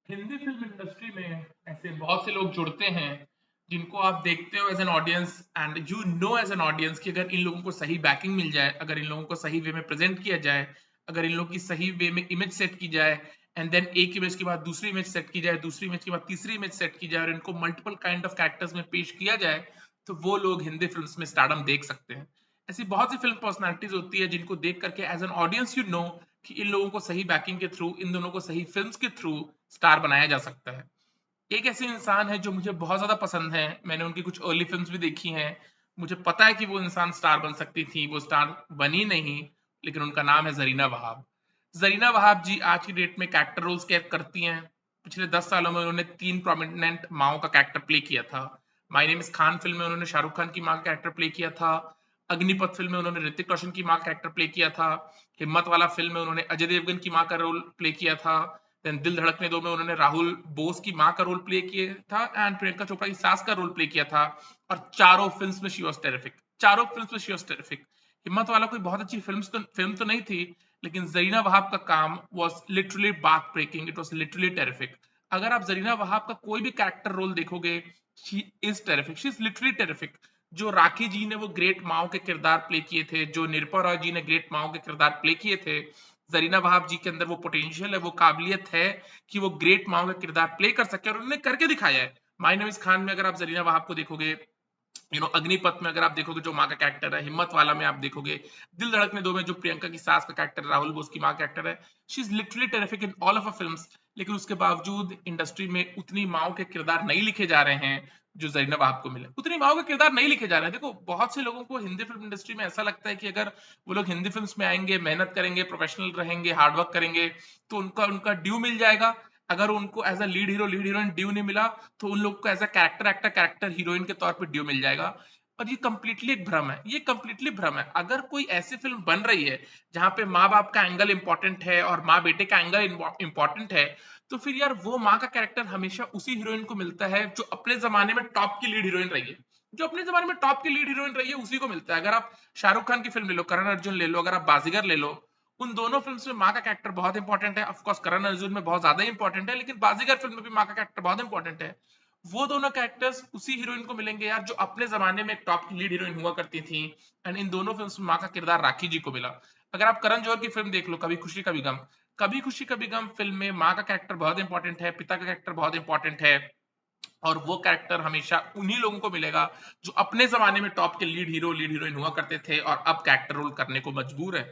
Hindi film industry में ऐसे बहुत से लोग जुड़ते हैं जिनको आप देखते हो as an audience and you know as an audience कि अगर इन लोगों को सही बैकिंग मिल जाए, अगर इन लोगों को सही वे में प्रेजेंट किया जाए, अगर इन लोगों की सही वे में इमेज सेट की जाए एंड देन एक इमेज के बाद दूसरी इमेज सेट की जाए, दूसरी इमेज के बाद तीसरी इमेज सेट की जाए और इनको मल्टीपल काइंड ऑफ कैरेक्टर्स में पेश किया जाए, तो वो लोग हिंदी फिल्म्स में स्टारडम देख सकते हैं। ऐसी बहुत सी फिल्म पर्सनालिटीज होती है जिनको देख करके as an audience you know कि इन लोगों को सही बैकिंग के थ्रू, इन दोनों को सही फिल्म्स के थ्रू स्टार बनाया जा सकता है। एक ऐसे इंसान है जो मुझे बहुत ज्यादा पसंद है, मैंने उनकी कुछ अर्ली फिल्म्स भी देखी हैं। मुझे पता है कि वो इंसान स्टार बन सकती थी, वो स्टार बनी नहीं, लेकिन उनका नाम है जरीना वहाब। जरीना वहाब जी आज की डेट में कैरेक्टर रोल्स करती हैं। पिछले 10 सालों में उन्होंने 3 प्रोमिनेंट माओ का कैरेक्टर प्ले किया था। My name is Khan film में उन्होंने शाहरुख खान की माँ का कैरेक्टर प्ले किया था। अग्निपथ फिल्म में उन्होंने ऋतिक रोशन की माँ का कैरेक्टर प्ले किया था। हिम्मत वाला फिल्म में उन्होंने अजय देवगन की माँ का रोल प्ले किया था। देन दिल धड़कने दो में उन्होंने राहुल बोस की माँ का रोल प्ले किया था एंड प्रियंका चोपड़ा की सास का रोल प्ले किया था। और चारों फिल्म्स में शी वॉज टेरिफिक, चारों फिल्म्स में शी वॉज टेरिफिक। हिम्मत वाला कोई बहुत अच्छी फिल्म तो नहीं थी, लेकिन जरीना वहाब का काम was literally path breaking, it was literally terrific. अगर आप जरीना वहाब का कोई भी कैरेक्टर रोल देखोगे, she is terrific, she is literally terrific. जो राखी जी ने वो ग्रेट माओ के किरदार प्ले किए थे, जो निरपा रॉय जी ने ग्रेट माओ के किरदार प्ले किए थे, जरीना वहाब जी के अंदर वो पोटेंशियल है, वो काबिलियत है कि वो ग्रेट माओ का किरदार प्ले कर सके और उन्होंने करके दिखाया है। माय नेम इज खान में अगर आप जरीना वहाब को देखोगे, अग्निपथ में अगर आप देखोगे जो माँ का कैरेक्टर है, हिम्मत वाला में आप देखोगे, दिल धड़कने दो में जो प्रियंका की सास का कैरेक्टर है, राहुल बोस की माँ का कैरेक्टर है, she is literally terrific in all of a films. लेकिन उसके बावजूद इंडस्ट्री में उतनी माओ के किरदार नहीं लिखे जा रहे हैं जो जरीना वहाब को मिले, उतनी माओ के किरदार नहीं लिखे जा रहे हैं। देखो, बहुत से लोगों को हिंदी फिल्म इंडस्ट्री में ऐसा लगता है कि अगर वो लोग हिंदी फिल्म्स में आएंगे, मेहनत करेंगे, प्रोफेशनल रहेंगे, हार्डवर्क करेंगे, तो उनका उनका ड्यू मिल जाएगा। अगर उनको as a lead hero lead heroine due नहीं मिला, तो उन लोग को as a character actor character heroine के तौर पर ड्यू मिल जाएगा। और ये कंप्लीटली एक भ्रम है, ये कंप्लीटली भ्रम है। अगर कोई ऐसी फिल्म बन रही है जहां पे माँ बाप का एंगल इंपॉर्टेंट है और माँ बेटे का एंगल इंपॉर्टेंट है, तो फिर यार वो माँ का कैरेक्टर हमेशा उसी हीरोइन को मिलता है जो अपने जमाने में टॉप की लीड हीरोइन रही है। जो अपने जमाने में टॉप की लीड हीरोइन रही है उसी को मिलता है। अगर आप शाहरुख खान की फिल्म ले लो, करण अर्जुन ले लो, अगर आप बाजीगर ले लो, उन दोनों फिल्म में माँ का कैरेक्टर बहुत इंपॉर्टेंट है। ऑफकोर्स करण अर्जुन में बहुत ज्यादा इंपॉर्टेंट है, लेकिन बाजीगर फिल्म में भी माँ का कैरेक्टर बहुत इंपॉर्टेंट है। वो दोनों कैरेक्टर्स उसी हीरोइन को मिलेंगे यार जो अपने जमाने में एक टॉप की लीड हीरोइन हुआ करती थी। एंड इन दोनों फिल्म्स में माँ का किरदार राखी जी को मिला। अगर आप करण जौहर की फिल्म देख लो, कभी खुशी कभी गम, कभी खुशी कभी गम फिल्म में माँ का कैरेक्टर बहुत इंपॉर्टेंट है, पिता का कैरेक्टर बहुत इंपॉर्टेंट है। और वो कैरेक्टर हमेशा उन्हीं लोगों को मिलेगा जो अपने जमाने में टॉप के लीड हीरो लीड हीरोइन हुआ करते थे और अब कैरेक्टर रोल करने को मजबूर है।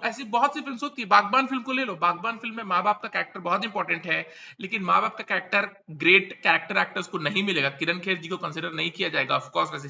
ऐसी बहुत सी फिल्म होती है। बागबान फिल्म को ले लो, बागबान फिल्म में माँ बाप का कैरेक्टर बहुत इंपॉर्टेंट है, लेकिन माँ बाप का कैरेक्टर ग्रेट कैरेक्टर एक्टर्स को नहीं मिलेगा। किरण खेर जी को कंसिडर नहीं किया जाएगा ऑफकोर्स वैसी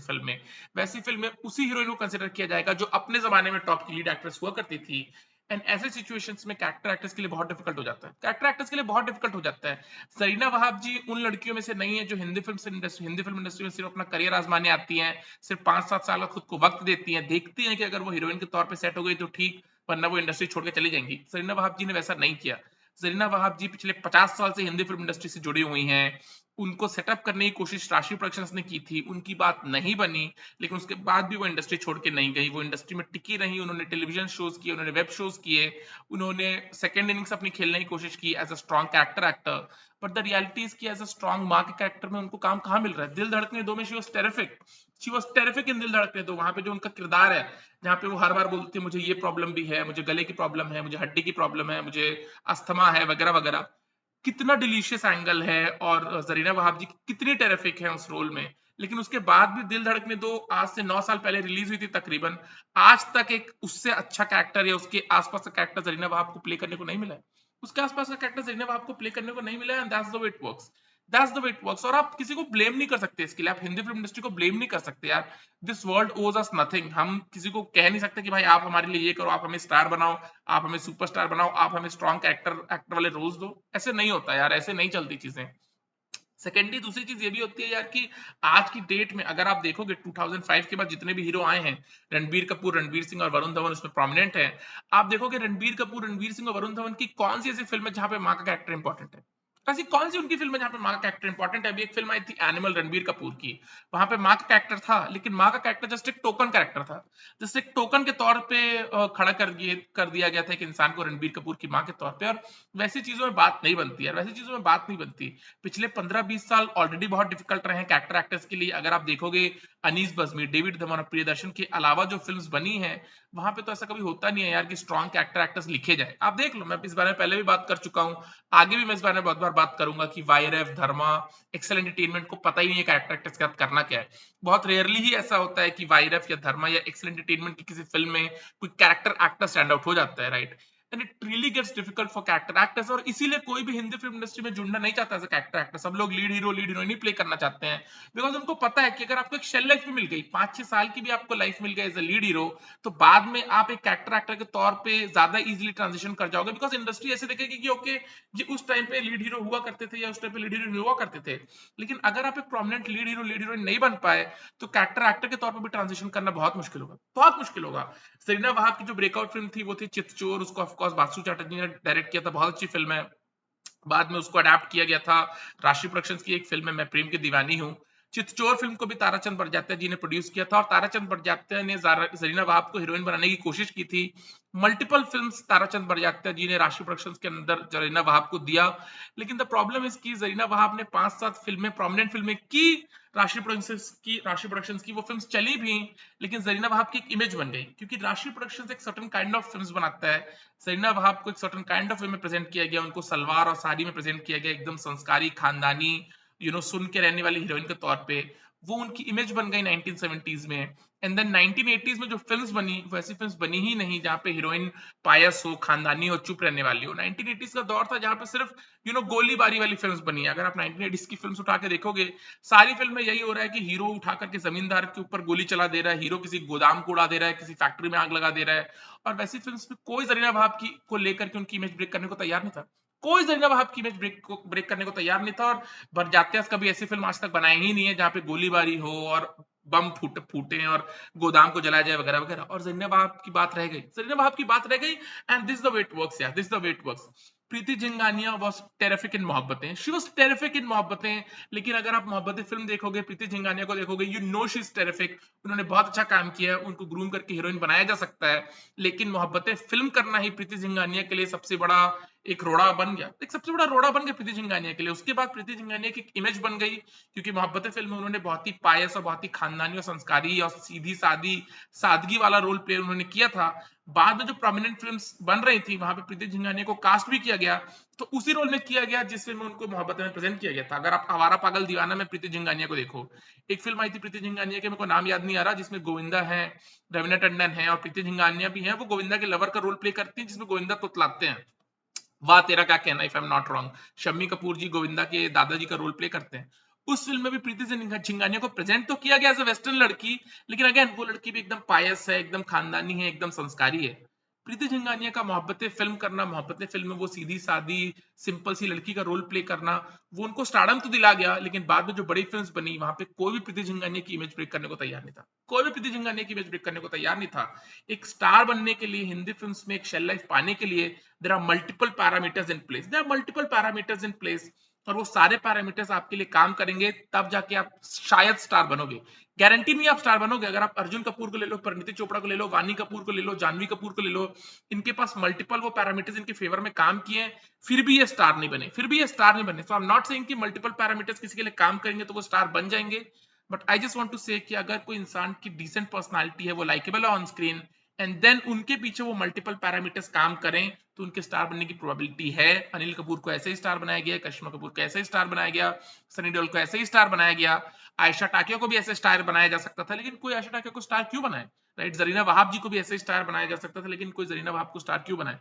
फिल्म में उसी हीरोइन को कंसिडर किया जाएगा जो अपने जमाने में टॉप की लीड एक्ट्रेस हुआ करती थी। एंड ऐसे सिचुएशंस में कैरेक्टर एक्टर्स के लिए बहुत डिफिकल्ट हो जाता है, कैरेक्टर एक्टर्स के लिए बहुत डिफिकल्ट हो जाता है। सरीना वहाब जी उन लड़कियों में से नहीं है जो हिंदी फिल्म इंडस्ट्री में सिर्फ अपना करियर आजमाने आती हैं, सिर्फ 5-7 साल का खुद को वक्त देती हैं, देखती हैं कि अगर वो हीरोइन के तौर पे सेट हो गई तो ठीक, वरना वो इंडस्ट्री छोड़ के चली जाएंगी। सरीना वहाब जी ने वैसा नहीं किया। सरीना वहाब जी पिछले 50 साल से हिंदी फिल्म इंडस्ट्री से जुड़ी हुई हैं। उनको सेटअप करने की कोशिश राशि प्रोडक्शंस ने की थी, उनकी बात नहीं बनी, लेकिन उसके बाद भी वो इंडस्ट्री छोड़ के नहीं गई, वो इंडस्ट्री में टिकी रही। उन्होंने टेलीविजन शोज किए, उन्होंने वेब शोज किए, उन्होंने सेकेंड इनिंग्स अपनी खेलने की कोशिश की as a strong character actor. But the reality is कि एज अ स्ट्रॉन्ग माँ के कैरेक्टर में उनको काम कहाँ मिल रहा है। दिल धड़कने दो में she was terrific, she was terrific in Dil Dhadakne दो। वहां पे जो उनका किरदार है, जहाँ पे वो हर बार बोलती है मुझे ये प्रॉब्लम भी है, मुझे गले की प्रॉब्लम है, मुझे हड्डी की प्रॉब्लम है, मुझे अस्थमा है, वगैरह वगैरह। कितना डिलीशियस एंगल है और जरीना वहाब जी कितनी टेरिफिक है उस रोल में। लेकिन उसके बाद भी दिल धड़कने दो आज से 9 साल पहले रिलीज हुई थी तकरीबन, आज तक एक उससे अच्छा कैरेक्टर या उसके आसपास का कैरेक्टर जरीना वहाब को प्ले करने को नहीं मिला है। उसके आसपास का कैरेक्टर जरीना वहाब को प्ले करने को नहीं मिला है, and that's the way it works. That's the way it works. और आप किसी को ब्लेम नहीं कर सकते इसके लिए, आप हिंदी फिल्म इंडस्ट्री को ब्लेम नहीं कर सकते यार। दिस वर्ल्ड ओज अस नथिंग। हम किसी को कह नहीं सकते कि भाई आप हमारे लिए ये करो, आप हमें स्टार बनाओ, आप हमें सुपरस्टार बनाओ, आप हमें स्ट्रॉन्ग कैरेक्टर एक्टर वाले रोल्स दो। ऐसे नहीं होता यार, ऐसे नहीं चलती चीजें। सेकेंडली दूसरी चीज ये भी होती है यार कि आज की डेट में अगर आप देखोगे 2005 के बाद जितने भी हीरो आए हैं, रणबीर कपूर, रणबीर सिंह और वरुण धवन उसमें प्रोमिनेंट है। आप देखोगे रणबीर कपूर, रणबीर सिंह और वरुण धवन की कौन सी ऐसी फिल्म है जहां पे माँ का कैरेक्टर इंपॉर्टेंट है? ऐसी कौन सी उनकी फिल्म है जहाँ पे माँ का कैरेक्टर इंपॉर्टेंट है? अभी एक फिल्म आई थी एनिमल रणबीर कपूर की, वहां पे माँ का कैरेक्टर था, लेकिन माँ का कैरेक्टर जस्ट एक टोकन कैरेक्टर था, जस्ट एक टोकन के तौर पे खड़ा कर दिया गया था एक इंसान को रणबीर कपूर की माँ के तौर पे। और वैसी चीजों में बात नहीं बनती यार, वैसी चीजों में बात नहीं बनती। पिछले 15-20 साल ऑलरेडी बहुत डिफिकल्ट रहे हैं कैरेक्टर एक्टर्स के लिए। अगर आप देखोगे अनीस बज्मी, डेविड धवन और प्रियदर्शन के अलावा जो फिल्म्स बनी है, वहां पे तो ऐसा कभी होता नहीं है यार कि स्ट्रॉन्ग कैरेक्टर एक्टर्स लिखे जाए। आप देख लो, मैं इस बारे में पहले भी बात कर चुका हूँ, आगे भी मैं इस बारे में बहुत बार बात करूंगा कि वाईरएफ, धर्मा, एक्सेल एंटरटेनमेंट को पता ही नहीं है कैरेक्टर एक्टर्स के साथ करना क्या है। बहुत रेयरली ही ऐसा होता है कि वाईरएफ या धर्मा या एक्सेल एंटरटेनमेंट की किसी फिल्म में कोई कैरेक्टर एक्टर स्टैंड आउट हो जाता है, right? And it really gets difficult for character actors, और इसीलिए कोई भी हिंदी फिल्म इंडस्ट्री में जुड़ना नहीं चाहता एज अ कैरेक्टर एक्टर। सब लोग लीड हीरो, लीड हीरोइन ही प्ले करना चाहते हैं, बिकॉज उनको पता है कि अगर आपको एक शेल लाइफ भी मिल गई, 5-6 साल की भी आपको लाइफ मिल गई एज अ लीड हीरो, तो बाद में आप एक कैरेक्टर एक्टर के तौर पे ज्यादा इजीली ट्रांजिशन कर जाओगे, बिकॉज इंडस्ट्री ऐसे देखेगी कि ओके ये उस टाइम पे लीड हीरो हुआ करते थे या उस टाइम पे लीड हीरो हुआ करते थे। लेकिन अगर आप एक prominent lead hero, lead heroine नहीं बन पाए, तो कैरेक्टर एक्टर के तौर पर भी ट्रांजिशन करना बहुत मुश्किल होगा, बहुत मुश्किल होगा। सरीना वहाब की जो ब्रेकआउट फिल्म थी वो थी चितचोर, उसको ऑफकोर्स बासु चैटर्जी ने डायरेक्ट किया था, बहुत अच्छी फिल्म है। बाद में उसको अडेप्ट किया गया था राशि प्रोडक्शंस की एक फिल्म है मैं प्रेम की दीवानी हूँ। चितचोर फिल्म को भी ताराचंद बड़जात्या जी ने प्रोड्यूस किया था, और ताराचंद बड़जात्या ने जरीना वहाब को हीरोइन बनाने की कोशिश की थी। मल्टीपल फिल्म्स ताराचंद बड़जात्या जी ने राशि प्रोडक्शंस के अंदर जरीना वहाब को दिया, लेकिन द प्रॉब्लम इज की जरीना वहाब ने 5-7 फिल्में, प्रोमिनेंट फिल्में की राशि प्रोडक्शंस की, वो फिल्म्स चली भी, लेकिन जरीना वहाब की एक इमेज बन गई, क्योंकि राशि प्रोडक्शंस एक सर्टेन काइंड ऑफ फिल्म्स बनाता है। सरीना वहाब को एक सर्टेन काइंड ऑफ वे में प्रेजेंट किया गया, उनको सलवार और साड़ी में प्रेजेंट किया गया, एकदम संस्कारी, खानदानी, सुन के रहने वाली हीरोइन के तौर पे। वो उनकी इमेज बन गई 1970s में। एंड देन 1980s में जो फिल्म्स बनी, वैसी फिल्म्स बनी ही नहीं जहाँ पे हीरोइन पायस हो, खानदानी हो, चुप रहने वाली हो। 1980s का दौर था जहाँ पे सिर्फ गोलीबारी वाली फिल्म्स बनी है। अगर आप 1980s की फिल्म्स उठा के देखोगे, सारी फिल्म में यही हो रहा है कि हीरो उठा करके जमींदार के ऊपर गोली चला दे रहा है, हीरो किसी गोदाम को उड़ा दे रहा है, किसी फैक्ट्री में आग लगा दे रहा है। और वैसी फिल्म्स में कोई जरीना वहाब की को लेकर के उनकी इमेज ब्रेक करने को तैयार नहीं था, कोई जरीना वहाब की इमेज ब्रेक करने को तैयार नहीं था। और बरजात्यास कभी ऐसी फिल्म आज तक बनाई ही नहीं है जहां पे गोलीबारी हो और बम फूटे और गोदाम को जलाया जाए वगैरह वगैरह। और जरीना वहाब की बात रह गई, जरीना वहाब की बात रह गई। And this the way it works यार, this the way it works. Preeti Jhangiani was terrific in Mohabbatein, she was terrific in Mohabbatein. लेकिन अगर आप मोहब्बतें फिल्म देखोगे, प्रीति जिंगानिया को देखोगे, you know she is terrific. उन्होंने बहुत अच्छा काम किया है, उनको ग्रूम करके हीरोइन बनाया जा सकता है। लेकिन मोहब्बतें फिल्म करना ही प्रीति जिंगानिया के लिए सबसे बड़ा एक रोड़ा बन गया, एक सबसे बड़ा रोड़ा बन गया प्रीति जिंगानिया के लिए। उसके बाद प्रीति जिंगानिया की इमेज बन गई, क्योंकि मोहब्बतें फिल्म में उन्होंने बहुत ही पायस और बहुत ही खानदानी और संस्कारी और सीधी सादी सादगी वाला रोल प्ले उन्होंने किया था। बाद में जो प्रोमिनेंट फिल्म्स बन रही थी, वहां पे प्रीति जिंगानिया को कास्ट भी किया गया, तो उसी रोल में किया गया जिस फिल्म में उनको मोहब्बत में प्रेजेंट किया गया था। अगर आप आवारा पागल दीवाना में प्रीति जिंगानिया को देखो, एक फिल्म आई थी प्रीति जिंगानिया के, मेरे को नाम याद नहीं आ रहा, जिसमें गोविंदा है, रवीना टंडन है और प्रीति जिंगानिया भी है। वो गोविंदा के लवर का रोल प्ले करती है, जिसमें गोविंदा तुतलाते हैं, वाह तेरा क्या कहना, if I am not wrong. Shammi Kapoor ji Govinda के दादाजी का रोल प्ले करते हैं। उस फिल्म में भी प्रीति जिंगानिया को प्रेजेंट तो किया गया एज अ वेस्टर्न लड़की, लेकिन अगेन वो लड़की भी एकदम पायस है, एकदम खानदानी है, एकदम संस्कारी है। प्रीति जिंगानिया का मोहब्बतें फिल्म करना, मोहब्बतें फिल्म में वो सीधी सादी सिंपल सी लड़की का रोल प्ले करना, वो उनको स्टारडम तो दिला गया, लेकिन बाद में जो बड़ी फिल्म्स बनी, वहां पे कोई भी प्रीति जिंगानिया की इमेज ब्रेक करने को तैयार नहीं था, कोई भी प्रीति जिंगानिया की इमेज ब्रेक करने को तैयार नहीं था। एक स्टार बनने के लिए, हिंदी फिल्म्स में एक शेल लाइफ पाने के लिए, there are multiple parameters in place, there are multiple parameters in place, और वो सारे पैरामीटर्स आपके लिए काम करेंगे, तब जाके आप शायद स्टार बनोगे। गारंटी नहीं आप स्टार बनोगे। अगर आप अर्जुन कपूर को ले लो, परिणीति चोपड़ा को ले लो, वानी कपूर को ले लो, जानवी कपूर को ले लो, इनके पास मल्टीपल वो पैरामीटर्स इनके फेवर में काम किए, फिर भी ये स्टार नहीं बने, फिर भी ये स्टार नहीं बने। सो आई एम नॉट सेइंग कि मल्टीपल पैरामीटर्स किसी के लिए काम करेंगे तो वो स्टार बन जाएंगे, but I just want to say कि अगर कोई इंसान की डिसेंट पर्सनालिटी है, वो लाइकेबल है ऑन स्क्रीन, एंड देन उनके पीछे वो मल्टीपल पैरामीटर्स काम करें, तो उनके स्टार बनने की प्रोबेबिलिटी है। अनिल कपूर को ऐसे ही स्टार बनाया गया, करिश्मा कपूर को ऐसे ही स्टार बनाया गया, सनी देओल को ऐसे ही स्टार बनाया गया, आयशा टाकिया को भी ऐसे स्टार बनाया जा सकता था, लेकिन कोई आयशा टाकिया को स्टार क्यों बनाए, राइट? जरीना वहाब जी को भी ऐसे स्टार बनाया जा सकता था, लेकिन कोई जरीना वहाब को स्टार क्यों बनाए?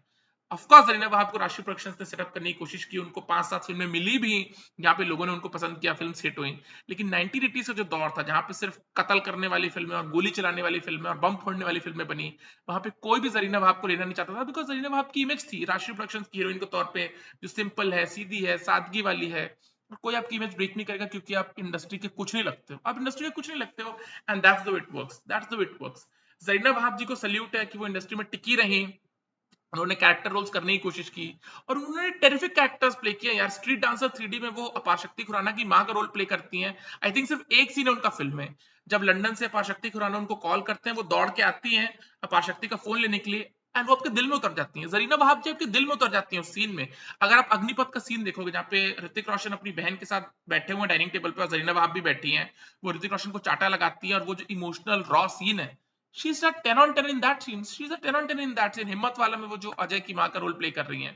ऑफकोर्स जरीना वहाब को राशि प्रोडक्शंस ने सेटअप करने की कोशिश की, उनको 5-7 फिल्में मिली भी जहां पे लोगों ने उनको पसंद किया, फिल्म हिट हुई। लेकिन 1980 से जो दौर था जहां पे सिर्फ कत्ल करने वाली फिल्में और गोली चलाने वाली फिल्में और बम फोड़ने वाली फिल्में बनी, वहां पे कोई भी जरीना वहाब को लेना नहीं चाहता था, बिकॉज जरीना वहाब की इमेज थी राशि प्रोडक्शंस की हीरोइन के तौर पे, जो सिंपल है, सीधी है, सादगी वाली है। और कोई आपकी इमेज ब्रेक नहीं करेगा, क्योंकि आप इंडस्ट्री के कुछ नहीं लगते हो, आप इंडस्ट्री के कुछ नहीं लगते हो। And that's the way it works, that's the way it works. Zarina Wahab ji को सल्यूट है कि वो इंडस्ट्री में टिकी रही, उन्होंने कैरेक्टर रोल्स करने की कोशिश की और उन्होंने टेरिफिक कैरेक्टर्स प्ले किए यार। स्ट्रीट डांसर 3D में वो अपार शक्ति खुराना की माँ का रोल प्ले करती हैं। आई थिंक सिर्फ एक सीन है उनका फिल्म में, जब लंदन से अपार शक्ति खुराना उनको कॉल करते हैं, वो दौड़ के आती हैं अपार शक्ति का फोन लेने के लिए, एंड वो आपके दिल में उतर जाती हैं। जरीना वहाब जी आपके दिल में उतर जाती हैं उस सीन में। अगर आप अग्निपथ का सीन देखोगे जहाँ पे ऋतिक रोशन अपनी बहन के साथ बैठे हुए डाइनिंग टेबल पे और जरीना वहाब भी बैठी हैं, वो ऋतिक रोशन को चाटा लगाती है और वो जो इमोशनल रॉ सीन है, she's a 10 on 10 in that scene. She's a 10 on 10 in that scene. हिम्मत वाला में वो जो अजय की माँ का रोल प्ले कर रही हैं,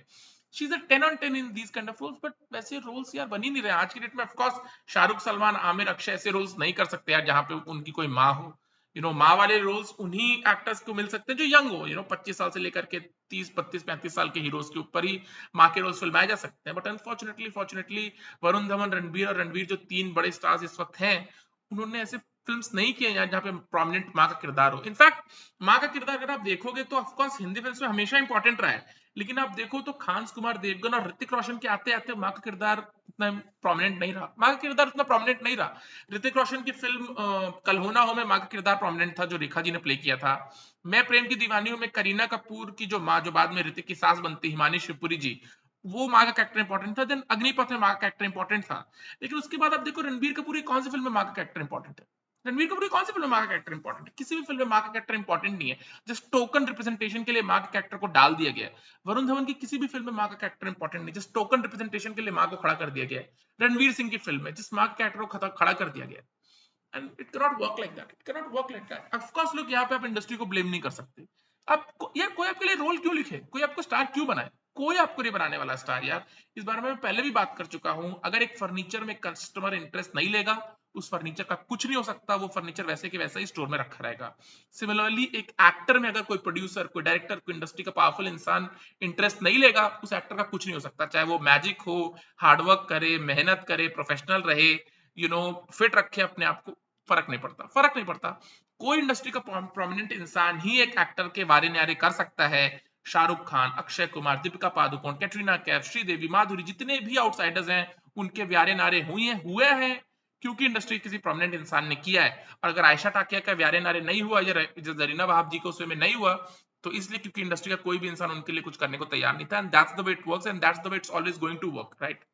she's a 10 on 10 in these kind of roles. but वैसे रोल्स यार बन ही नहीं रहे आज की डेट में। ऑफ कोर्स शाहरुख, सलमान, आमिर, अक्षय ऐसे रोल्स नहीं कर सकते यार जहाँ पे उनकी कोई माँ हो। माँ वाले रोल्स उन्हीं एक्टर्स को मिल सकते हैं जो यंग हो, 25 साल से लेकर के 30, 32, 35 साल के हीरोज के ऊपर ही माँ के रोल्स फिल्माए जा सकते हैं। But unfortunately fortunately Varun Dhawan, Ranbir और रणवीर जो 3 बड़े स्टार्स इस वक्त हैं, उन्होंने ऐसे फिल्म्स नहीं किए यार जहाँ पे प्रोमिनेंट माँ का किरदार हो। इनफैक्ट माँ का किरदार अगर आप देखोगे तो ऑफ कोर्स हिंदी फिल्म्स में हमेशा इंपॉर्टेंट रहा है, लेकिन आप देखो तो खान कुमार देवगन और ऋतिक रोशन के आते आते माँ का किरदार उतना प्रोमिनेंट नहीं रहा। माँ का किरदार उतना प्रोमिनेंट नहीं रहा। ऋतिक रोशन की फिल्म कल हो ना हो में माँ का किरदार प्रोमिनेंट था, जो रेखा जी ने प्ले किया था। मैं प्रेम की दीवानी हूं में करीना कपूर की जो माँ, जो बाद में ऋतिक की सास बनती, हिमानी शिवपुरी जी, वो माँ का कैरेक्टर इंपॉर्टेंट था। देन अग्निपथ में माँ का कैरेक्टर इंपॉर्टेंट था। लेकिन उसके बाद आप देखो रणबीर कपूर की कौन सी फिल्म में माँ का कैरेक्टर इंपॉर्टेंट है? रणबीर कपूर की कौन सी फिल्म में माँ का कैरेक्टर इंपॉर्टेंट है? किसी भी फिल्म में माँ का कैरेक्टर इंपॉर्टेंट नहीं है। जस्ट टोकन रिप्रेजेंटेशन के लिए माँ के कैरेक्टर को डाल दिया गया है। वरुण धवन की किसी भी फिल्म में माँ का कैरेक्टर इंपॉर्टेंट नहीं, जस्ट टोकन रिप्रेजेंटेशन के लिए माँ को खड़ा कर दिया गया है। रणवीर सिंह की फिल्म में जिस माँ के कैरेक्टर को खड़ा कर दिया गया है। And it cannot work like that, it cannot work like that. Of course लोग यहाँ पे आप इंडस्ट्री को ब्लेम नहीं कर सकते। आप यार कोई आपके लिए रोल क्यों लिखे, कोई आपको स्टार क्यों बनाए? कोई आपको नहीं बनाने वाला स्टार यार। इस बारे में मैं पहले भी बात कर चुका हूं। अगर एक फर्नीचर में कस्टमर इंटरेस्ट नहीं लेगा, उस फर्नीचर का कुछ नहीं हो सकता। वो फर्नीचर वैसे के वैसा ही स्टोर में रखा रहेगा। सिमिलरली एक एक्टर में अगर कोई प्रोड्यूसर, कोई डायरेक्टर, कोई इंडस्ट्री का पावरफुल इंसान इंटरेस्ट नहीं लेगा, उस एक्टर का कुछ नहीं हो सकता। चाहे वो मैजिक हो, हार्डवर्क करे, मेहनत करे, प्रोफेशनल रहे, फिट रखे अपने आप को, फर्क नहीं पड़ता, फर्क नहीं पड़ता। कोई इंडस्ट्री का प्रोमिनेंट इंसान ही एक एक्टर के वारे न्यारे कर सकता है। शाहरुख खान, अक्षय कुमार, दीपिका पादुकोण, कैटरीना कैफ, श्रीदेवी, माधुरी, जितने भी आउटसाइडर्स हैं, उनके व्यारे नारे हुए हैं क्योंकि इंडस्ट्री किसी प्रोमिनेंट इंसान ने किया है। और अगर आयशा टाकिया का व्यारे नारे नहीं हुआ या जरीना वहाब जी को उसमें नहीं हुआ, तो इसलिए क्योंकि इंडस्ट्री का कोई भी इंसान उनके लिए कुछ करने को तैयार नहीं था। And that's the way it works and that's the way it's always going to work, right?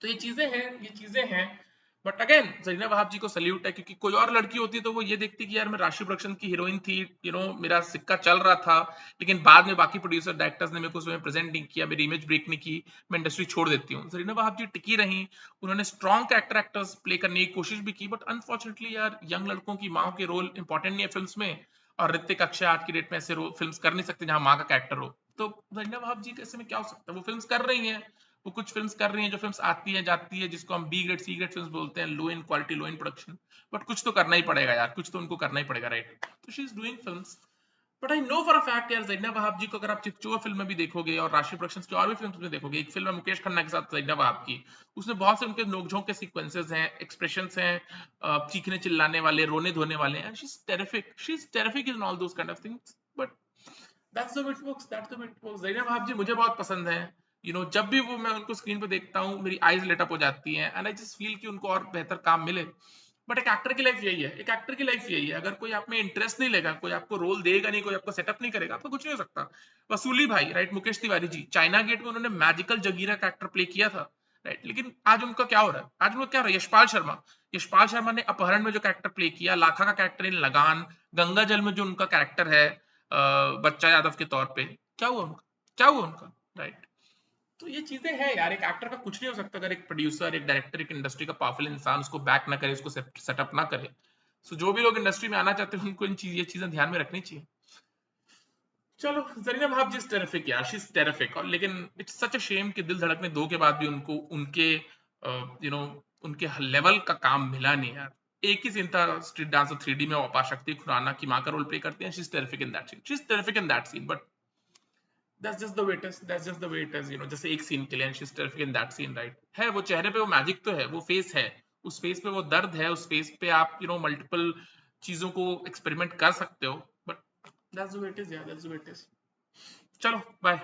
तो ये चीजें हैं। बट अगेन जरीना वहाब जी को सल्यूट है, क्योंकि कोई और लड़की होती तो वो ये देखती कि यार मैं राशि प्रोडक्शन की हीरोइन थी, मेरा सिक्का चल रहा था, लेकिन बाद में बाकी प्रोड्यूसर डायरेक्टर्स ने मेरे को उसमें प्रेजेंट नहीं किया, मेरी इमेज ब्रेक नहीं की, मैं इंडस्ट्री छोड़ देती हूँ। जरीना वहाब जी टिकी रही, उन्होंने स्ट्रॉन्ग कैरेक्टर एक्टर्स प्ले करने की कोशिश भी की। बट अनफॉर्चुनेटली यार यंग लड़कों की माँ के रोल इंपॉर्टेंट नहीं है फिल्म में, और ऋतिक, अक्षय आज की डेट में ऐसे फिल्म कर नहीं सकते जहां माँ का कैरेक्टर हो। तो जरीना वहाब जी कैसे में क्या हो सकता है? वो फिल्म कर रही है, वो कुछ फिल्म्स कर रही हैं, जो फिल्म्स आती हैं जाती है, जिसको हम B grade C grade films बोलते हैं, low in quality, low in production. But कुछ तो करना ही पड़ेगा यार, कुछ तो उनको करना ही पड़ेगा, राइट? तो she is doing films. But I know for a fact यार जरीना वहाब जी को अगर आप चिकचोर फिल्म में भी देखोगे और राशि प्रोडक्शंस की और भी फिल्म्स में देखोगे, एक फिल्म है मुकेश खन्ना के साथ जरीना वहाब की, उसमें बहुत से उनके नोकझोंक के सीक्वेंसेस हैं, एक्सप्रेशंस हैं, चीखने चिल्लाने वाले, रोने धोने वाले हैं। She is terrific in all those kind of things. But that's the way it works, that's the way it works. Zarina Wahab ji मुझे बहुत पसंद है। जब भी वो मैं उनको स्क्रीन पे देखता हूँ, मेरी आईज लेट अप हो जाती हैं, एंड आई जस्ट फील कि उनको और बेहतर काम मिले। बट एक एक्टर की लाइफ यही है, एक एक्टर की लाइफ यही है। अगर कोई आप में इंटरेस्ट नहीं लेगा, कोई आपको रोल देगा नहीं, कोई आपको सेटअप नहीं करेगा, आपको कुछ नहीं हो सकता। वसूली भाई, right, Mukesh Tiwari ji, China gate में उन्होंने मैजिकल जगीरा का एक्टर प्ले किया था, राइट? लेकिन आज उनका क्या हो रहा है? आज उनका क्या हो रहा है? यशपाल शर्मा ने अपहरण में जो कैरेक्टर प्ले किया, लाखा का कैरेक्टर इन लगान, गंगा जल में जो उनका कैरेक्टर है बच्चा यादव के तौर पे, क्या हुआ उनका? क्या हुआ उनका, राइट? तो ये चीजें हैं यार, एक एक्टर का कुछ नहीं हो सकता अगर एक प्रोड्यूसर, एक डायरेक्टर, एक इंडस्ट्री का पावरफुल इंसान उसको बैक ना करे, उसको सेटअप ना करे। सो जो भी लोग इंडस्ट्री में आना चाहते हैं उनको ये चीजें ध्यान में रखनी चाहिए। चलो, जरीना वहाब जी इज टेरिफिक यार, शी इज टेरिफिक। और लेकिन इट्स सच अ शेम कि दिल धड़कने 2 के बाद भी उनको उनके यू नो उनके लेवल का काम मिला नहीं यार। एक ही सीन था स्ट्रीट डांसर 3D में, अपार शक्ति खुराना की माँ का रोल प्ले करते हैं, she is terrific in that scene, she is terrific in that scene. But that's just the way it is, that's just the way it is, जैसे एक सीन के लिए and she's terrific in that scene, right? है वो चेहरे पे वो magic तो है, वो फेस है, उस फेस पे वो दर्द है, उस फेस पे आप मल्टीपल चीजों को एक्सपेरिमेंट कर सकते हो। But that's the way it is, yeah, that's the way it is। चलो बाय।